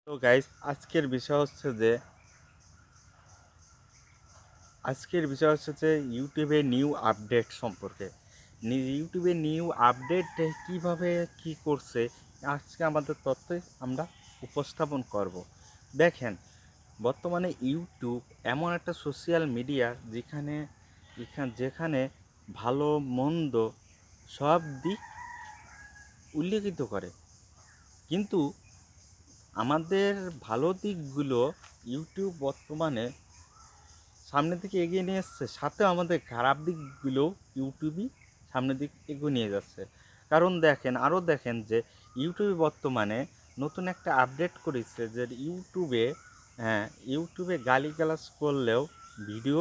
তো গাইস আজকের বিষয় হচ্ছে যে ইউটিউবে নিউ আপডেট সম্পর্কে। ইউটিউবে নিউ আপডেট কিভাবে কি করছে আজকে আমাদের তথ্যে আমরা উপস্থাপন করব। দেখেন, বর্তমানে ইউটিউব এমন একটা সোশ্যাল মিডিয়া যেখানে ভালো মন্দ সব দিক উল্লেখিত করে, কিন্তু আমাদের ভালো দিকগুলো ইউটিউব বর্তমানে সামনের দিকে এগিয়ে নিয়ে এসছে, সাথে আমাদের খারাপ দিকগুলোও ইউটিউবই সামনের দিকে এগিয়ে নিয়ে যাচ্ছে। কারণ দেখেন যে ইউটিউবে বর্তমানে নতুন একটা আপডেট করেছে যে ইউটিউবে গালিগালাজ করলেও ভিডিও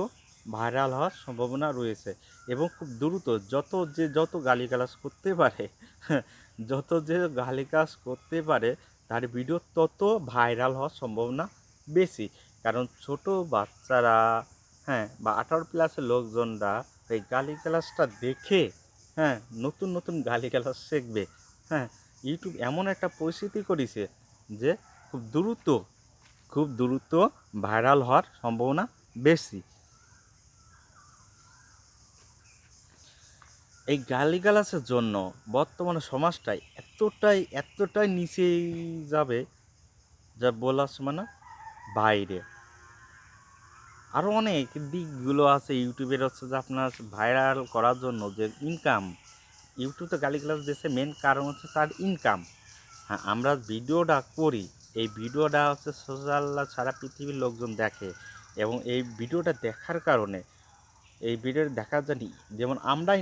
ভাইরাল হওয়ার সম্ভাবনা রয়েছে, এবং খুব দ্রুত যত গালিগালাজ করতে পারে গালিগালাজ করতে পারে তার ভিডিও তত ভাইরাল হওয়ার সম্ভাবনা বেশি। কারণ ছোট বাচ্চারা, বা 18+ লোকজনরা এই গালিগালাজটা দেখে নতুন নতুন গালিগালাজ শিখবে। হ্যাঁ, ইউটিউব এমন একটা পরিস্থিতি করেছে যে খুব দ্রুত ভাইরাল হওয়ার সম্ভাবনা বেশি। এই গালিগালাজের জন্য বর্তমানে সমাজটাই এতটাই নিচে যাবে যা বলার সীমানা বাইরে। আরও অনেক দিকগুলো আছে ইউটিউবের, হচ্ছে যে আপনার ভাইরাল করার জন্য যে ইনকাম। ইউটিউব তো গালিগালাজ দিয়েছে, মেন কারণ হচ্ছে তার ইনকাম। হ্যাঁ, আমরা ভিডিওটা করি, এই ভিডিওটা হচ্ছে সোশ্যাল সারা পৃথিবীর লোকজন দেখে, এবং এই ভিডিওটা দেখার কারণে এই ভিডিওটা দেখার জন্য যেমন আমরা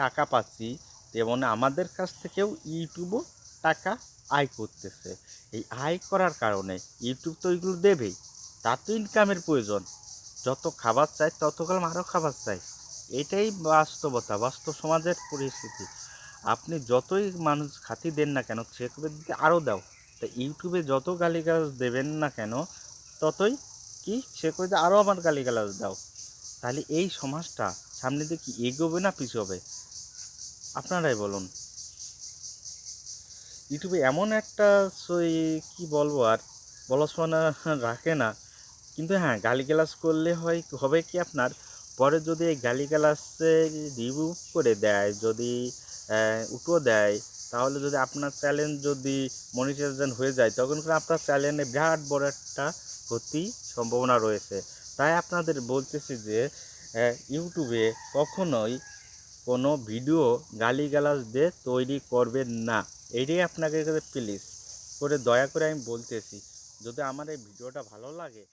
টাকা পাচ্ছি, তেমন আমাদের কাছ থেকেও ইউটিউবও টাকা আয় করতেছে। এই আয় করার কারণে ইউটিউব তো ওইগুলো দেবেই, তার তো ইনকামের প্রয়োজন। যত খাবার চাই তত কাল আরও খাবার চাই। এটাই বাস্তবতা, বাস্তব সমাজের পরিস্থিতি। আপনি যতই মানুষ খাতি দেন না কেন, সে করে দিতে আরও দাও। তা ইউটিউবে যত গালিগালাজ দেবেন না কেন, ততই কি সে করে আরও আমার গালিগালাজ দাও। তাহলে এই সমাজটা সামনের দিকে কি এগোবে না পিছোবে? আপনারাই বলুন। ইউটিউবে এমন একটা কি বলবো, আর বলার সময় রাখে না। কিন্তু হ্যাঁ, গালিগালাজ করলে হবে কি আপনার, পরে যদি এই গালিগালাজে রিভিউ করে দেয়, যদি উঠো দেয়, তাহলে যদি আপনার চ্যানেল যদি মনিটাইজেশন হয়ে যায়, তখন কিন্তু আপনার চ্যানেলে বিরাট বড় একটা ক্ষতি সম্ভাবনা রয়েছে। তাই আপনাদের বলতেছি যে ইউটিউবে কখনোই কোনো ভিডিও গালিগালাজ দিয়ে তৈরি করবেন না। এটাই আপনাকে প্লিজ করে দয়া করে আমি বলতেছি। যদি আমার এই ভিডিওটা ভালো লাগে